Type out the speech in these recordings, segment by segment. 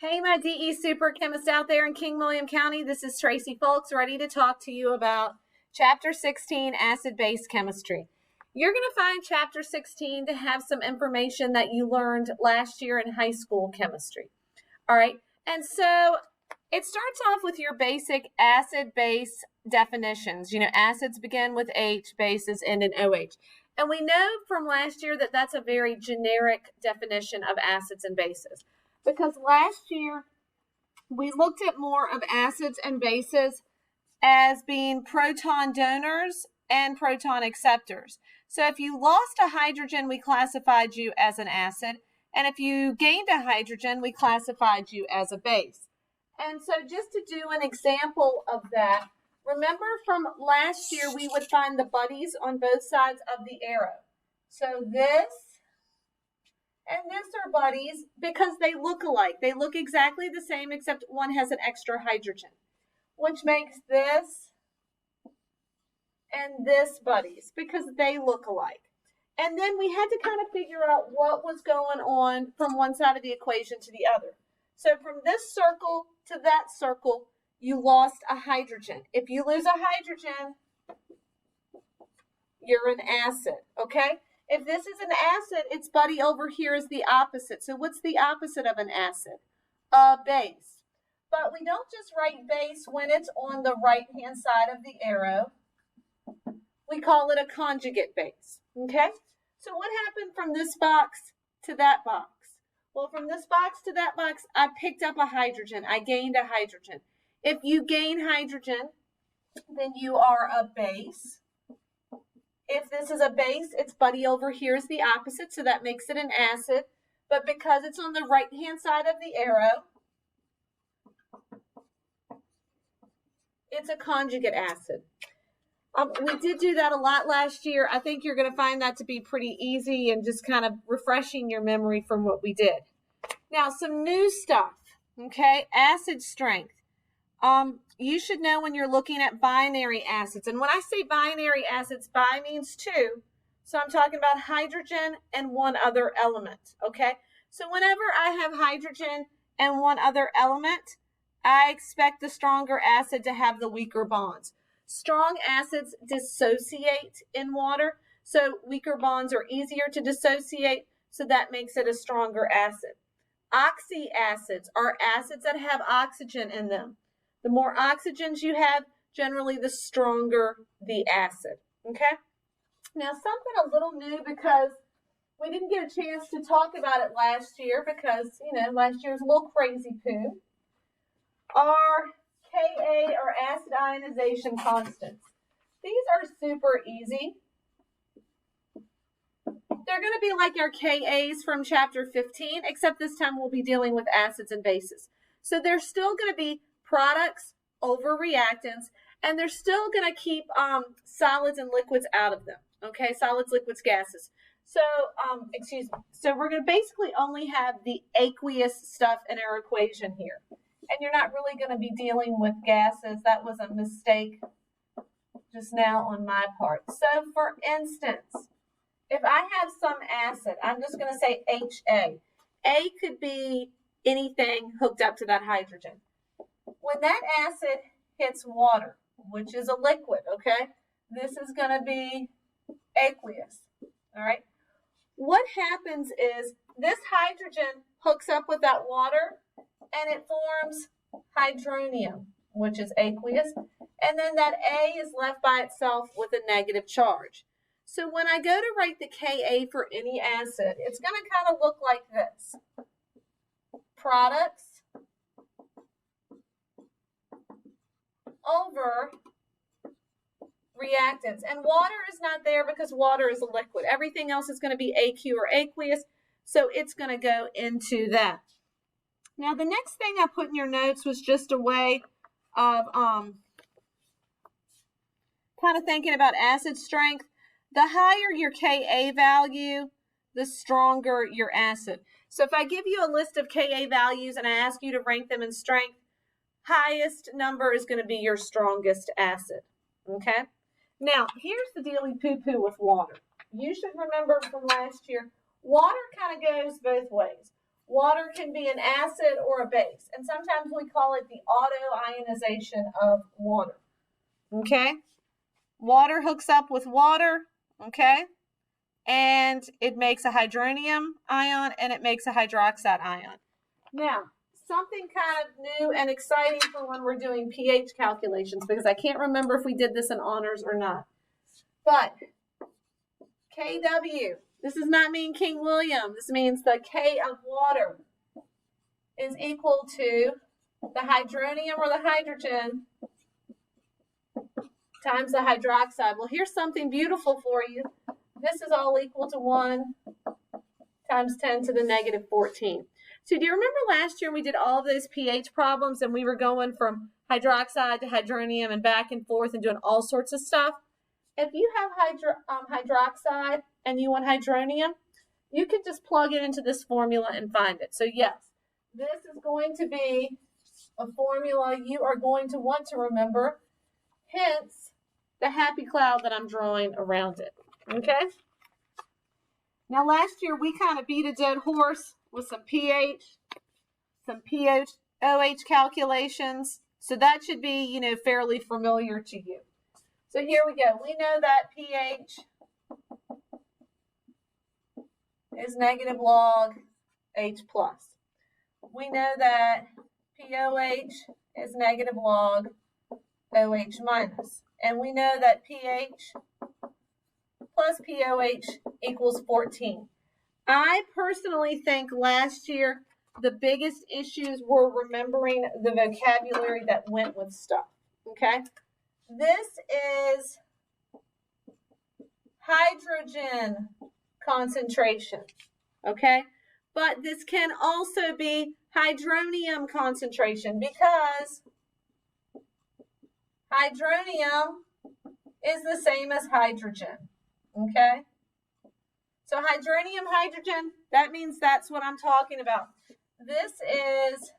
Hey, my DE super chemists out there in King William County. This is Tracy Folks, ready to talk to you about Chapter 16, Acid-Base Chemistry. You're going to find Chapter 16 to have some information that you learned last year in high school chemistry. All right, and so it starts off with your basic acid-base definitions. You know, acids begin with H, bases end in OH. And we know from last year that that's a very generic definition of acids and bases. Because last year, we looked at more of acids and bases as being proton donors and proton acceptors. So if you lost a hydrogen, we classified you as an acid. And if you gained a hydrogen, we classified you as a base. And so just to do an example of that, remember from last year, we would find the buddies on both sides of the arrow. So this and this are buddies because they look alike. They look exactly the same except one has an extra hydrogen, which makes this and this buddies because they look alike. And then we had to kind of figure out what was going on from one side of the equation to the other. So from this circle to that circle, you lost a hydrogen. If you lose a hydrogen, you're an acid, okay? If this is an acid, its buddy over here is the opposite. So what's the opposite of an acid? A base. But we don't just write base when it's on the right-hand side of the arrow. We call it a conjugate base, okay? So what happened from this box to that box? Well, from this box to that box, I picked up a hydrogen. I gained a hydrogen. If you gain hydrogen, then you are a base. If this is a base, its buddy over here is the opposite, so that makes it an acid. But because it's on the right-hand side of the arrow, it's a conjugate acid. We did do that a lot last year. I think you're going to find that to be pretty easy and just kind of refreshing your memory from what we did. Now, some new stuff, okay? Acid strength. You should know when you're looking at binary acids. And when I say binary acids, bi means two. So I'm talking about hydrogen and one other element, okay? So whenever I have hydrogen and one other element, I expect the stronger acid to have the weaker bonds. Strong acids dissociate in water, so weaker bonds are easier to dissociate, so that makes it a stronger acid. Oxyacids are acids that have oxygen in them. The more oxygens you have, generally the stronger the acid, okay? Now, something a little new because we didn't get a chance to talk about it last year because, you know, last year was a little crazy poo, are Ka or acid ionization constants. These are super easy. They're going to be like our Kas from chapter 15, except this time we'll be dealing with acids and bases. So they're still going to be products over reactants, and they're still going to keep solids and liquids out of them, okay? Solids, liquids, gases. So, So we're going to basically only have the aqueous stuff in our equation here. And you're not really going to be dealing with gases. That was a mistake just now on my part. So, for instance, if I have some acid, I'm just going to say HA. A could be anything hooked up to that hydrogen. When that acid hits water, which is a liquid, okay, this is going to be aqueous, all right? What happens is this hydrogen hooks up with that water, and it forms hydronium, which is aqueous, and then that A is left by itself with a negative charge. So when I go to write the Ka for any acid, it's going to kind of look like this. Products over reactants. And water is not there because water is a liquid. Everything else is going to be AQ or aqueous, so it's going to go into that. Now, the next thing I put in your notes was just a way of kind of thinking about acid strength. The higher your Ka value, the stronger your acid. So if I give you a list of Ka values and I ask you to rank them in strength, highest number is going to be your strongest acid, okay? Now, here's the dealy poo-poo with water. You should remember from last year, water kind of goes both ways. Water can be an acid or a base, and sometimes we call it the auto-ionization of water, okay? Water hooks up with water, okay? And it makes a hydronium ion and it makes a hydroxide ion. Now, something kind of new and exciting for when we're doing pH calculations, because I can't remember if we did this in honors or not. But Kw, this does not mean King William. This means the K of water is equal to the hydronium or the hydrogen times the hydroxide. Well, here's something beautiful for you. This is all equal to 1 times 10 to the negative 14. So do you remember last year we did all of those pH problems and we were going from hydroxide to hydronium and back and forth and doing all sorts of stuff? If you have hydroxide and you want hydronium, you can just plug it into this formula and find it. So yes, this is going to be a formula you are going to want to remember, hence the happy cloud that I'm drawing around it. Okay? Now last year we kind of beat a dead horse with some pH, some OH calculations. So that should be, fairly familiar to you. So here we go. We know that pH is negative log H plus. We know that POH is negative log OH minus. And we know that pH plus POH equals 14. I personally think last year the biggest issues were remembering the vocabulary that went with stuff, okay? This is hydrogen concentration, okay? But this can also be hydronium concentration because hydronium is the same as hydrogen, okay? So hydronium, hydrogen, that means that's what I'm talking about. This is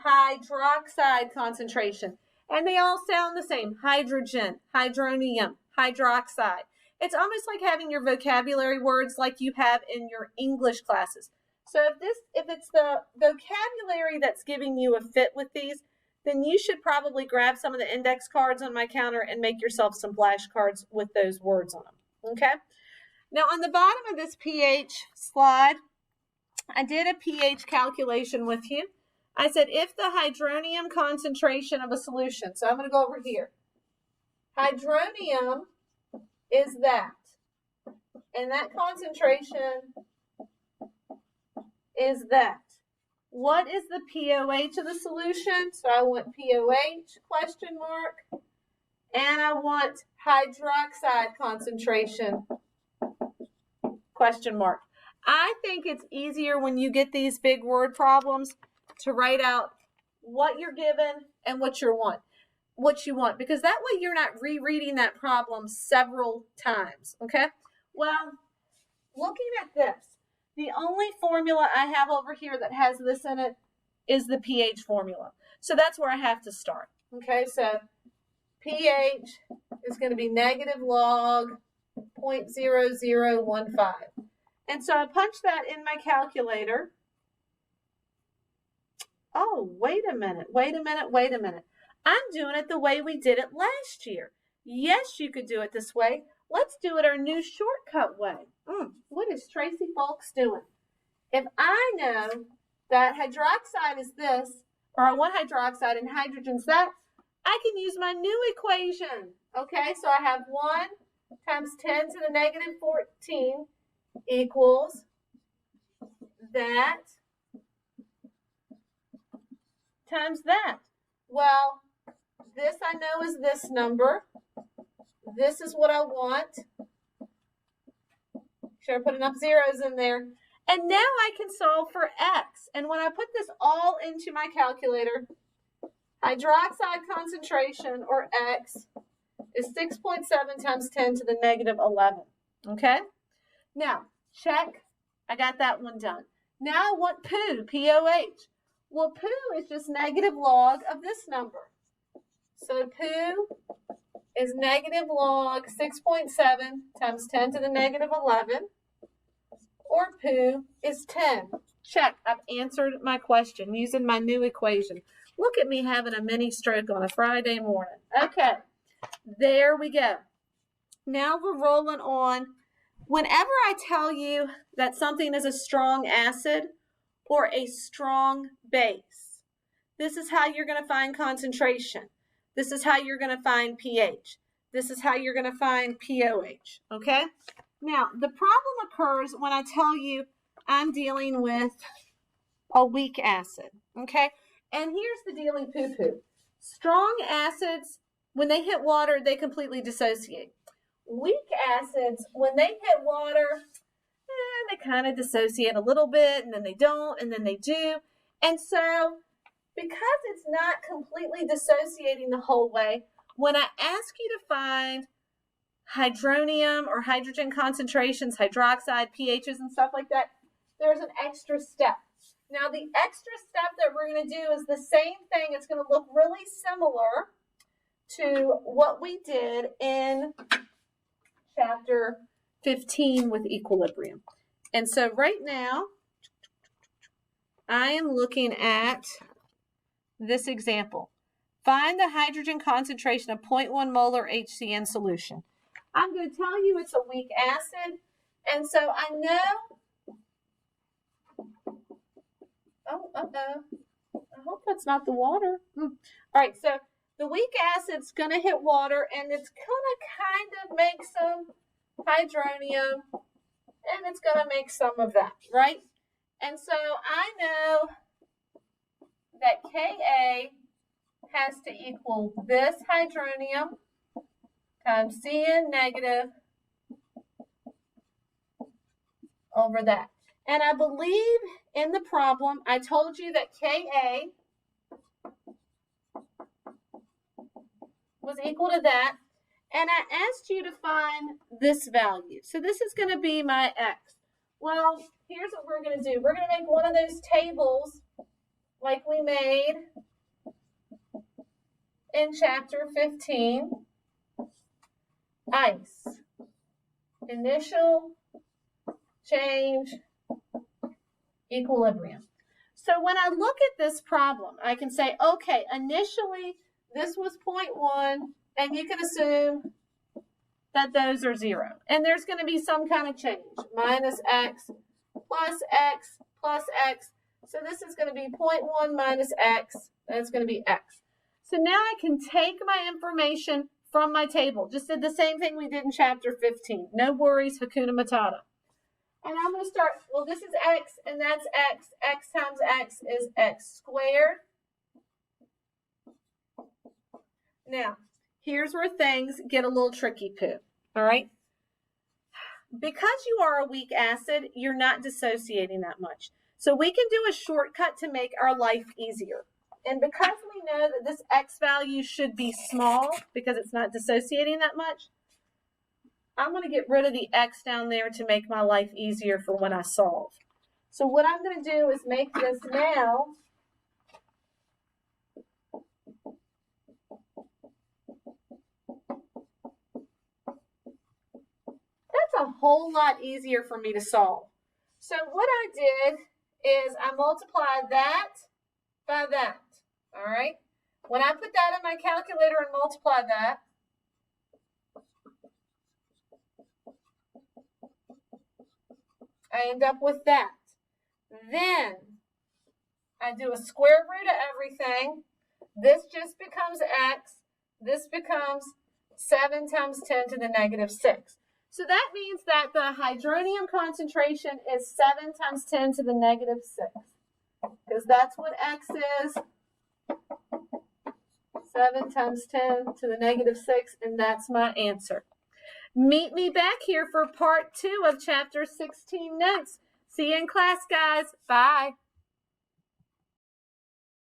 hydroxide concentration. And they all sound the same. Hydrogen, hydronium, hydroxide. It's almost like having your vocabulary words like you have in your English classes. So if it's the vocabulary that's giving you a fit with these, then you should probably grab some of the index cards on my counter and make yourself some flashcards with those words on them, okay? Now, on the bottom of this pH slide, I did a pH calculation with you. I said if the hydronium concentration of a solution, so I'm going to go over here. Hydronium is that, and that concentration is that. What is the POH of the solution? So I want POH, question mark, and I want hydroxide concentration, question mark. I think it's easier when you get these big word problems to write out what you're given and what you want, because that way you're not rereading that problem several times, okay? Well, looking at this, the only formula I have over here that has this in it is the pH formula. So that's where I have to start. Okay, so pH is going to be negative log 0.0015. And so I punch that in my calculator. Oh, wait a minute. I'm doing it the way we did it last year. Yes, you could do it this way. Let's do it our new shortcut way. What is Tracy Folks doing? If I know that hydroxide is this, or I want hydroxide and hydrogen's that, I can use my new equation. Okay, so I have 1 times 10 to the negative 14 equals that times that. Well, this I know is this number. This is what I want. Should have put enough zeros in there. And now I can solve for x. And when I put this all into my calculator, hydroxide concentration, or x, is 6.7 times 10 to the negative 11. Okay? Now, check. I got that one done. Now I want poo, P-O-H. Well, poo is just negative log of this number. So poo is negative log 6.7 times 10 to the negative 11, or poo is 10. Check. I've answered my question using my new equation. Look at me having a mini stroke on a Friday morning. Okay, there we go. Now we're rolling on. Whenever I tell you that something is a strong acid or a strong base, this is how you're going to find concentration. This is how you're going to find pH. This is how you're going to find POH, okay? Now, the problem occurs when I tell you I'm dealing with a weak acid, okay? And here's the dealing poo-poo. Strong acids, when they hit water, they completely dissociate. Weak acids, when they hit water, they kind of dissociate a little bit, and then they don't, and then they do. And so, because it's not completely dissociating the whole way, when I ask you to find hydronium or hydrogen concentrations, hydroxide, pHs, and stuff like that, there's an extra step. Now, the extra step that we're going to do is the same thing. It's going to look really similar to what we did in chapter 15 with equilibrium. And so right now, I am looking at this example. Find the hydrogen concentration of 0.1 molar HCN solution. I'm going to tell you it's a weak acid, and so I know, I hope that's not the water. All right, so the weak acid's going to hit water, and it's going to kind of make some hydronium, and it's going to make some of that, right? And so I know that Ka has to equal this hydronium times Cn negative over that. And I believe in the problem, I told you that Ka was equal to that. And I asked you to find this value. So this is going to be my x. Well, here's what we're going to do. We're going to make one of those tables like we made in chapter 15. Ice. Initial change equilibrium. So when I look at this problem, I can say, okay, initially this was 0.1, and you can assume that those are 0. And there's going to be some kind of change, minus x plus x plus x. So this is going to be 0.1 minus x, and it's going to be x. So now I can take my information from my table. Just did the same thing we did in chapter 15. No worries, Hakuna Matata. And I'm going to start, well, this is x, and that's x. X times x is x squared. Now, here's where things get a little tricky, Pooh. All right? Because you are a weak acid, you're not dissociating that much. So we can do a shortcut to make our life easier. And because we know that this x value should be small because it's not dissociating that much, I'm going to get rid of the x down there to make my life easier for when I solve. So what I'm going to do is make this now a whole lot easier for me to solve. So what I did is I multiplied that by that, all right? When I put that in my calculator and multiply that, I end up with that. Then I do a square root of everything. This just becomes x. This becomes 7 times 10 to the negative 6. So that means that the hydronium concentration is 7 times 10 to the negative 6. Because that's what x is. 7 times 10 to the negative 6, and that's my answer. Meet me back here for part 2 of chapter 16 notes. See you in class, guys. Bye.